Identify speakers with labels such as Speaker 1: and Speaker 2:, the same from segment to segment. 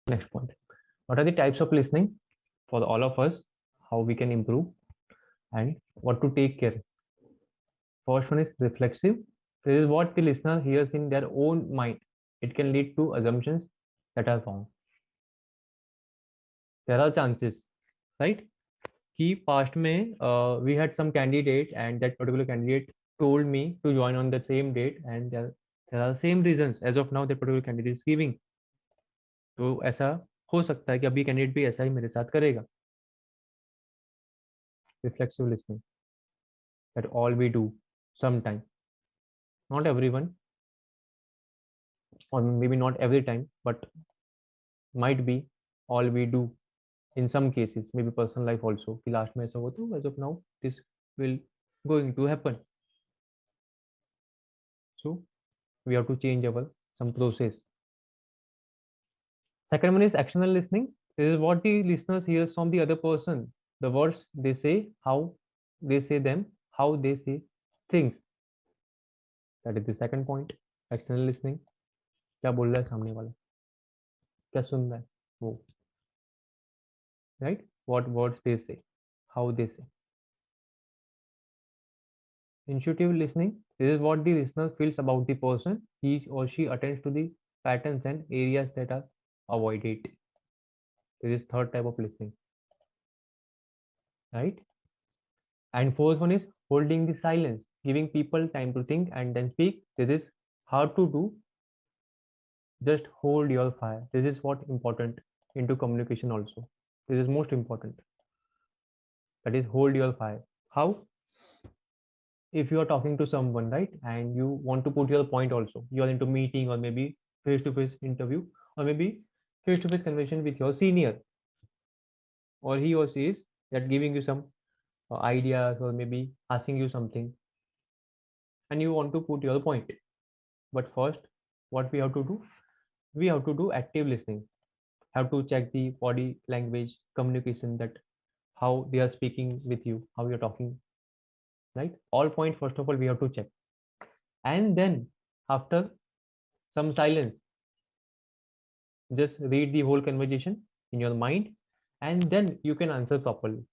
Speaker 1: Next point. What are the types of listening for all of us? How we can improve and what to take care. First one is reflexive. This is what the listener hears in their own mind. It can lead to assumptions that are wrong. There are chances, right? कि past में we had some candidate and that particular candidate told me to join on the same date and there are same reasons as of now that particular candidate is giving. तो ऐसा हो सकता है कि अभी candidate भी ऐसा ही मेरे साथ करेगा. Reflexive listening, that all we do sometime, not everyone or maybe not every time, but might be all we do in some cases, maybe personal life also कि last में ऐसा हो तो as of now this will going to happen, so we have to change our some process. Second one is actional listening. This is what the listeners hears from the other person, the words they say, how they say them, how they say things. That is the second point. Actional listening. क्या बोल रहा है सामने वाला, क्या सुन रहा है वो, right? What words they say, how they say. Intuitive listening. This is what the listener feels about the person. He or she attends to the patterns and areas that are avoided. This is third type of listening, right? And fourth one is holding the silence, giving people time to think and then speak. This is hard to do. Just hold your fire. This is what important into communication also. This is most important. That is hold your fire. How? If you are talking to someone, right, and you want to put your point also, you are into meeting or maybe face-to-face interview or maybe face-to-face conversation with your senior, or he or she is that giving you some ideas or maybe asking you something and you want to put your point. But first, what we have to do? We have to do active listening. Have to check the body language, communication, that how they are speaking with you, how you're talking, right? All point first of all we have to check, and then after some silence, just read the whole conversation in your mind, and then you can answer properly.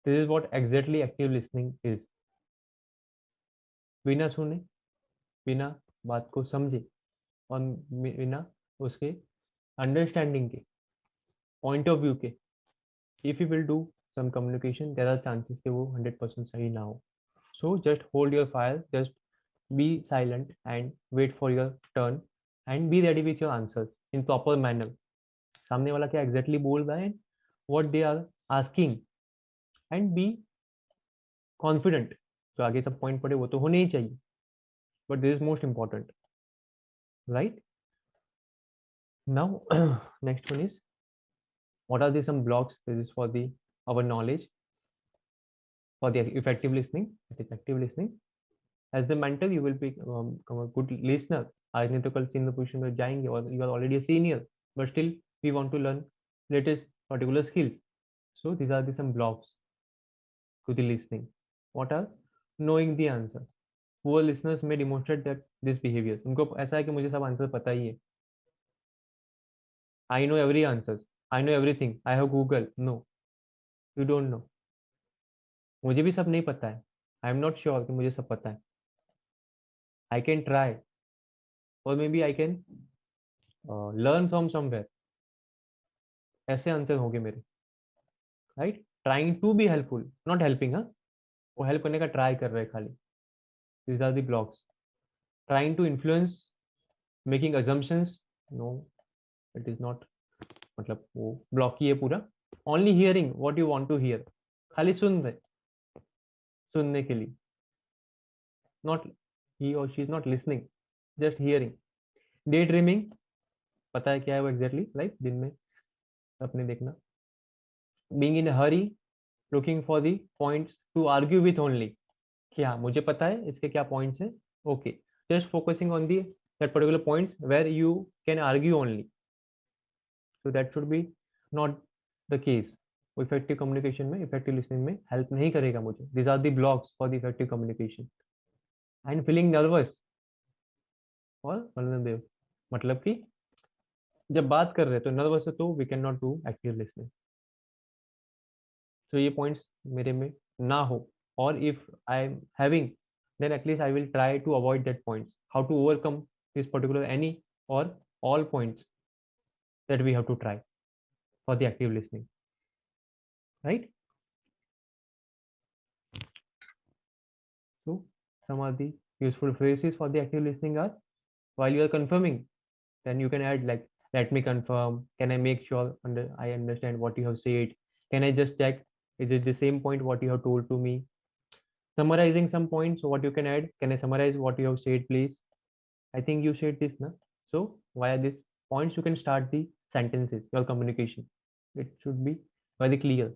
Speaker 1: This is what exactly active listening is. बिना सुने, बिना बात को समझे और बिना उसके understanding के पॉइंट ऑफ व्यू के, if you will do some communication, there are chances कि वो 100% सही ना हो. So just hold your fire, just be silent and wait for your turn and be ready with your answers in proper manner. सामने वाला क्या exactly बोल रहा है, what they are asking, and be confident. जो आगे सब पॉइंट पड़े वो तो होने ही चाहिए, but this is most important, right? Now next one is what are the some blocks. This is for the our knowledge for the effective listening. It is active listening. As the mentor you will become a good listener. आज नहीं तो कल senior position में जाएंगे और you are already a senior, but still we want to learn latest particular skills. So these are the some blocks to the listening. What are? Knowing the answer. Poor listeners may demonstrate that this behavior. उनको ऐसा है कि मुझे सब answer पता ही है. I know every answer. I know everything. I have Google. No, you don't know. मुझे भी सब नहीं पता है. I am not sure कि मुझे सब पता है. I can try, or maybe I can learn from somewhere. ऐसे आंसर होंगे मेरे, right? Trying to be helpful, not helping. हाँ, वो हेल्प करने का ट्राई कर रहे हैं खाली. These are the blocks. Trying to influence, making assumptions, no, it is not. मतलब वो ब्लॉक ही है पूरा. Only hearing what you want to hear, खाली सुन रहे, सुनने के लिए, नॉट ही और she is not listening, just hearing. Daydreaming, पता है क्या है वो एग्जैक्टली, लाइक दिन में अपने देखना. Being in hurry, looking for the points to argue with only. क्या मुझे पता है इसके क्या पॉइंट्स है, okay, just focusing on the that particular points where you can argue only. So that should be not the case. Effective communication में, effective listening में help नहीं करेगा मुझे. This are the blocks for the effective communication. And feeling nervous और vulnerable, मतलब कि जब बात कर रहे हैं तो नर्वस है तो we can not do active listening. तो ये पॉइंट्स मेरे में ना हो, और if I am having, then at least I will try to avoid that points. How to overcome this particular any or all points that we have to try for the active listening, right? So some of the useful phrases for the active listening are, while you are confirming, then you can add like, let me confirm, can I make sure I understand what you have said, can I just check, is it the same point what you have told to me? Summarizing some points, so what you can add, can I summarize what you have said please? I think you said this, na? So via this points, you can start the sentences, your communication. It should be very clear,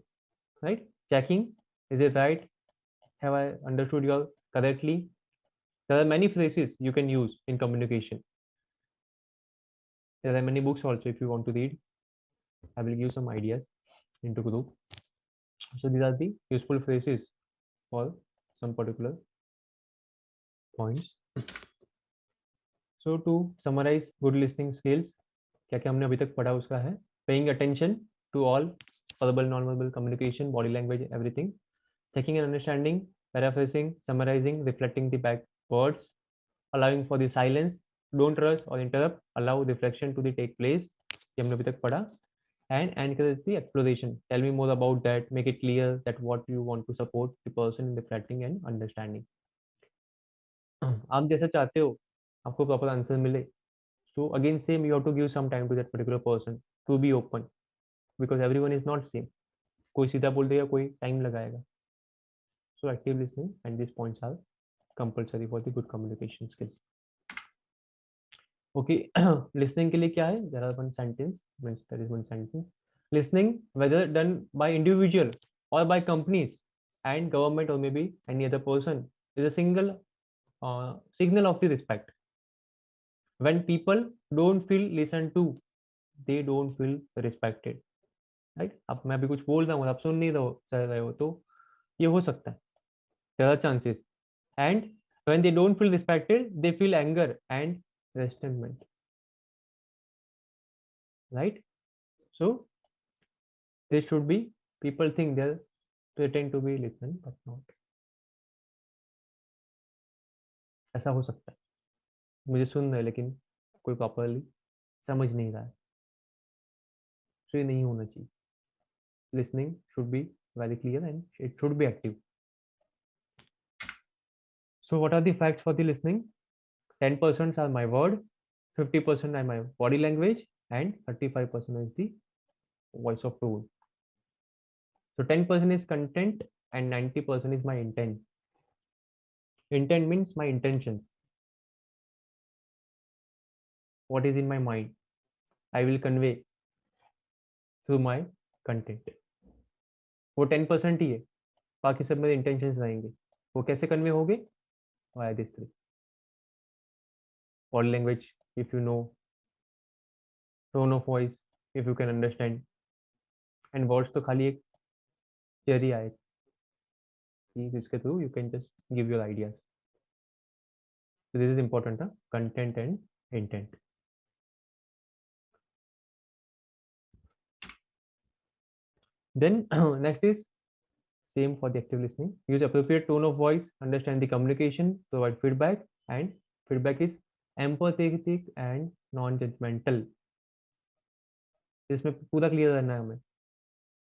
Speaker 1: right? Checking, is it right? Have I understood you all correctly? There are many phrases you can use in communication. There are many books also if you want to read. I will give some ideas into group. So these are the useful phrases for some particular points. So to summarize good listening skills, क्या क्या हमने अभी तक पढ़ा उसका है, paying attention to all verbal, non-verbal communication, body language, everything, checking and understanding, paraphrasing, summarizing, reflecting the back words, allowing for the silence, don't rush or interrupt, allow reflection to the take place, ये हमने अभी तक पढ़ा, and encourage the exploration. Tell me more about that, make it clear that what you want to support the person in reflecting and understanding. आप जैसा चाहते हो आपको प्रॉपर आंसर मिले, so again same, you have to give some time to that particular person to be open, because everyone is not same. कोई सीधा बोल देगा, कोई टाइम लगाएगा. So active listening and these points are compulsory for the good communication skills. Okay, listening के लिए क्या है? There are one sentence, means there is one sentence. Listening, whether done by individual or by companies and government or maybe any other person, is a single signal of the respect. When people don't feel listened to, they don't feel respected. Right? अब मैं अभी कुछ बोल रहा हूँ, आप सुन नहीं रहे हो, तो ये हो सकता है, there are chances. And when they don't feel respected, they feel anger and resentment, right? So they should be, people think they're pretend to be listen but not. ऐसा हो सकता है, मुझे सुन रहे लेकिन कोई प्रॉपरली समझ नहीं रहा है, तो ये नहीं होना चाहिए. Listening should be very clear and it should be active. So what are the facts for the listening? 10% are my word, 50% are my body language, and 35% is the voice of tone. So 10% is content and 90% is my intent. Intent means my intentions. What is in my mind, I will convey through my content. वो 10% ही है, बाकी सब मेरे intentions रहेंगे. वो कैसे convey होंगे? Via this three. Body language, if you know, tone of voice, if you can understand, and words तो खाली एक theory आए कि जिसके through you can just give your ideas. So this is important, content and intent. Then next is same for the active listening. Use appropriate tone of voice, understand the communication, provide feedback, and feedback is empathetic and non-judgmental. इसमें पूरा clear रहना है हमें.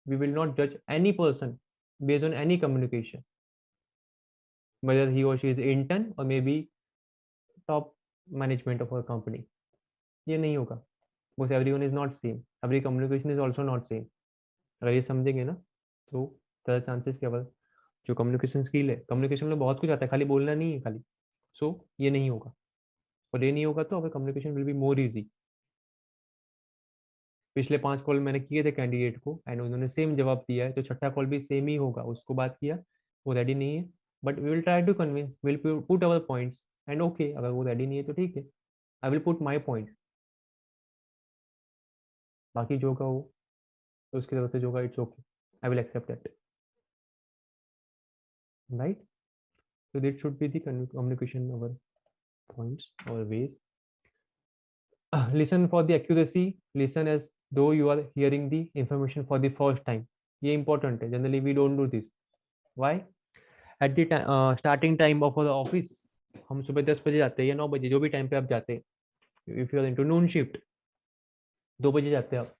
Speaker 1: We will not judge any person based on any communication, whether he or she is intern or maybe top management of our company. ये नहीं होगा, because everyone is not same. Every communication is also not same. अगर ये समझेंगे ना, तो ज़्यादा chances केवल जो कम्युनिकेशन स्किल है, कम्युनिकेशन में बहुत कुछ आता है, खाली बोलना नहीं है खाली. सो ये नहीं होगा, और ये नहीं होगा तो अगर communication will be more easy. पिछले 5 कॉल मैंने किए थे कैंडिडेट को एंड उन्होंने सेम जवाब दिया है, तो छठा कॉल भी सेम ही होगा. उसको बात किया, वो रेडी नहीं है, but we will try to convince, will put our points, and okay अगर वो रेडी नहीं है तो ठीक है, I will put my point. बाकी जो होगा वो तो उसकी तरफ से जो होगा, it's okay, I will accept that, right? So that should be the communication our points or ways. Listen for the accuracy, listen as though you are hearing the information for the first time. ये important है, generally we don't do this. Why? At the starting time of the office, हम सुबह 10 बजे जाते हैं या 9 बजे, जो भी टाइम पे आप जाते हैं, if you are into noon shift, 2 बजे जाते हैं आप,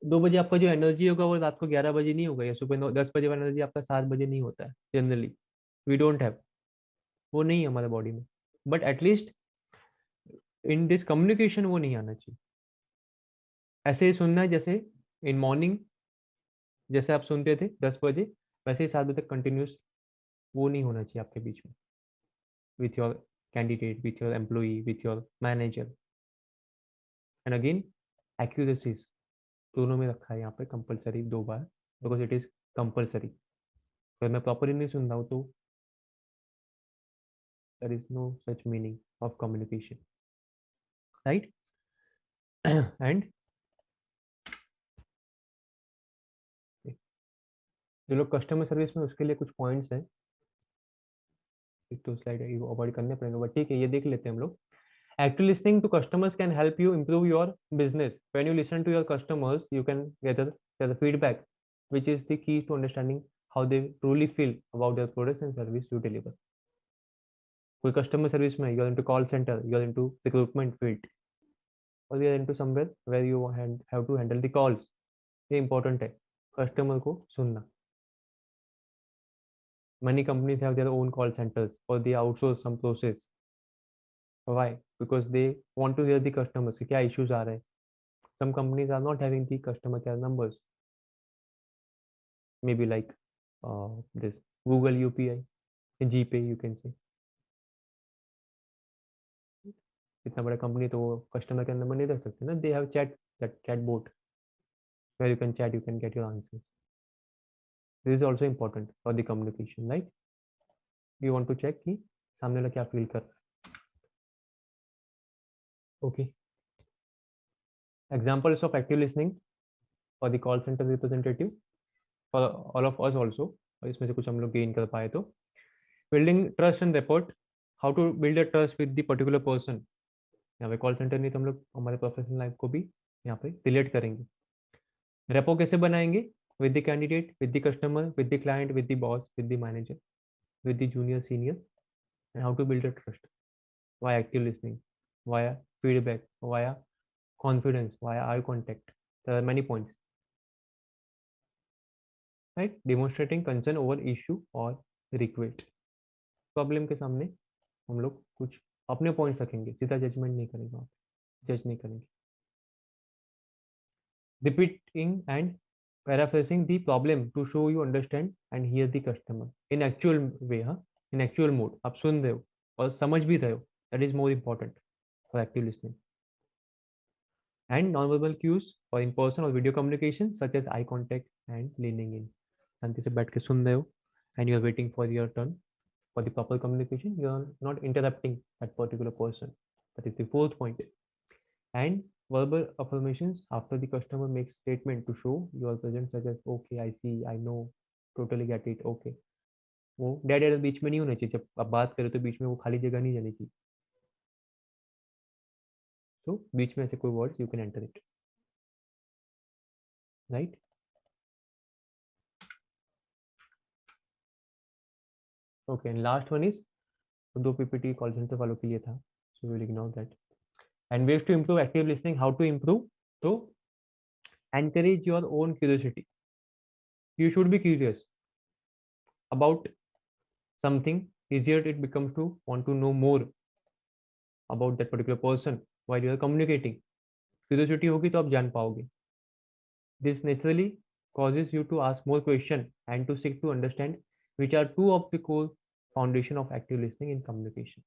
Speaker 1: 2 बजे आपका जो एनर्जी होगा वो रात को 11 बजे नहीं होगा, या सुबह 10 बजे वाला एनर्जी आपका 7 बजे नहीं होता है जनरली, वी डोंट हैव, वो नहीं है हमारे बॉडी में, but at least in this communication वो नहीं आना चाहिए। ऐसे ही सुनना है जैसे इन मॉर्निंग, जैसे आप सुनते थे 10 बजे, वैसे ही 7 बजे तक कंटिन्यूस, वो नहीं होना चाहिए आपके बीच में, with your candidate, with your employee, with your manager. And again accuracies दोनों में रखा है यहाँ पे कंपलसरी 2 बार, बिकॉज इट इज कंपलसरी। अगर मैं प्रॉपरली नहीं सुन रहा हूँ तो there is no such meaning of communication, right. And जो लोग कस्टमर सर्विस में, उसके लिए कुछ पॉइंट्स हैं, एक तो स्लाइड अवॉइड करने पड़ेंगे, बट ठीक है, ये देख लेते हैं हम लोग। Active listening to customers can help you improve your business. When you listen to your customers, you can gather the feedback, which is the key to understanding how they truly feel about their products and service you deliver. कोई customer service में, you are into call center, you are into recruitment field, or you are into somewhere where you have to handle the calls. ये important है, customer को सुनना. Many companies have their own call centers or they outsource some process. Why? Because they want to hear the customers कि क्या issues आ रहे हैं. Some companies are not having the customer care numbers, maybe like this Google UPI, GPay you can say. इतना बड़ा company तो वो customer care number नहीं रख सकते ना, they have chat bot where you can chat, you can get your answers. This is also important for the communication, right? You want to check कि सामने वाला क्या फील कर रहा है. Okay, examples of active listening for the call center representative, for all of us also, और इसमें से कुछ हम लोग गेन कर पाए तो building trust and rapport, how to build a trust with the particular person. यहाँ पे कॉल सेंटर नहीं तो हम लोग हमारे प्रोफेशनल लाइफ को भी यहाँ पे रिलेट करेंगे. रेपो कैसे बनाएंगे? With the candidate, with the customer, with the client, with the boss, with the manager, with the junior senior. And how to build a trust via active listening, via feedback, via confidence, via eye contact. There are many points, right. Demonstrating concern over issue और request. Problem के सामने हम लोग कुछ अपने points रखेंगे, सीधा judgement नहीं करेंगे, जज नहीं करेंगे. Repeating and paraphrasing the problem to show you understand and hear the customer in actual way, हाँ, in actual mode. आप सुन रहे हो और समझ भी रहे हो, that is more important for active listening. And non-verbal cues for in-person or video communication such as eye contact and leaning in. शांति से बैठ के सुन रहे हो and you are waiting for your turn for the proper communication. You are not interrupting that particular person. That is the fourth point. And verbal affirmations after the customer makes statement to show your presence such as okay, I see, I know, totally get it, okay. वो dead air बीच में नहीं होना चाहिए, जब आप बात करें तो बीच में वो खाली जगह नहीं जानी चाहिए. तो बीच में ऐसे कोई words you can enter it, right. Okay, and last one is, दो पीपीटी कॉल सेंटर वालों के लिए था, so will ignore that. And ways to improve active listening, how to improve. तो encourage your own curiosity. You should be curious about something. Easier it becomes to want to know more about that particular person while you are communicating. Curiosity होगी तो आप जान पाओगे. This naturally causes you to ask more questions and to seek to understand, which are two of the core foundation of active listening in communication.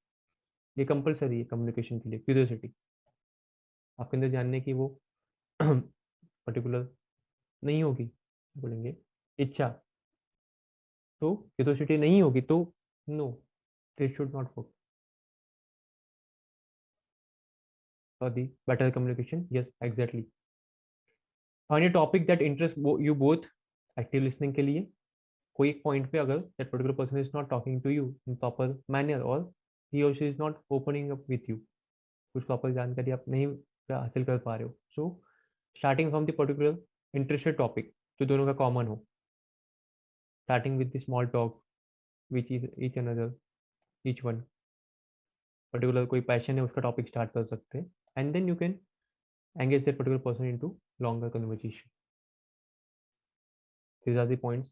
Speaker 1: ये compulsory है communication के लिए, curiosity. आपके अंदर जानने की वो पर्टिकुलर नहीं होगी, बोलेंगे इच्छा, तो क्यूरियोसिटी नहीं होगी तो no, this should not work for the better communication. Yes, exactly. Find a topic that interests you both. Active listening के लिए कोई एक पॉइंट पे अगर that particular person is not talking to you in proper manner or he or she is not opening up with you, कुछ proper जानकारी आप नहीं हासिल कर पा रहे हो, so starting from the particular interested topic जो दोनों का कॉमन हो, starting with the small talk which is each another, each one particular कोई पैशन है उसका टॉपिक स्टार्ट कर सकते हैं, and then you can engage that particular person into longer conversation. These are the points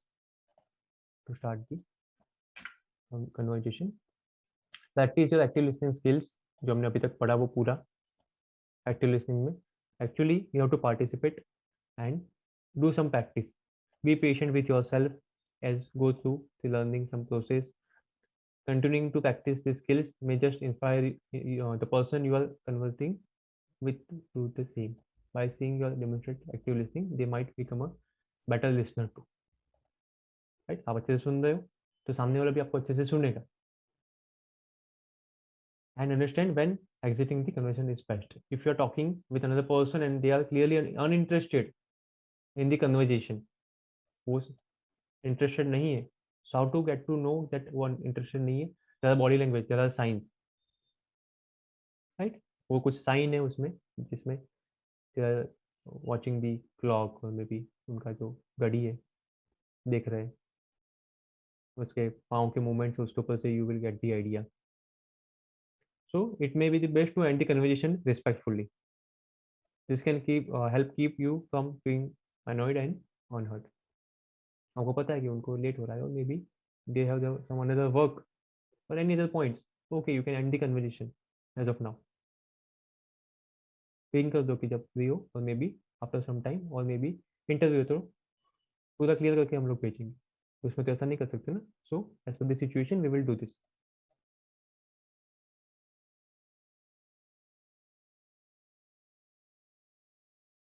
Speaker 1: to start the conversation. Practice your active listening skills. जो हमने अभी तक पढ़ा वो पूरा active listening में. Actually, you have to participate and do some practice. Be patient with yourself as go through the learning some process. Continuing to practice these skills may just inspire the person you are conversing with to do the same. By seeing your demonstrate active listening, they might become a better listener too. Right, आप अच्छे से सुन रहे हो तो सामने वाला भी आपको अच्छे से सुनेगा. And understand when exiting the conversation is best. If you are talking with another person and they are clearly uninterested in the conversation, वो इंटरेस्टेड नहीं है, so how to get to know that वो interested नहीं है. ज़्यादा body language, ज़्यादा science, right, वो कुछ साइन है उसमें जिसमें वॉचिंग दी क्लॉक और मे बी उनका जो घड़ी है देख रहे हैं, उसके पाँव के मूवमेंट्स उसके ऊपर से you will get the idea. So it may be the best to end the conversation respectfully. This can help keep you from being annoyed and unheard. आपको पता है कि उनको लेट हो रहा है or maybe they have some another work or any other points, okay you can end the conversation as of now. Pin कर दो कि जब फ्री हो or maybe after some time or may be interview तो पूरा clear करके हम लोग भेजेंगे, उसमें तो ऐसा नहीं कर सकते ना. So as per the situation we will do this.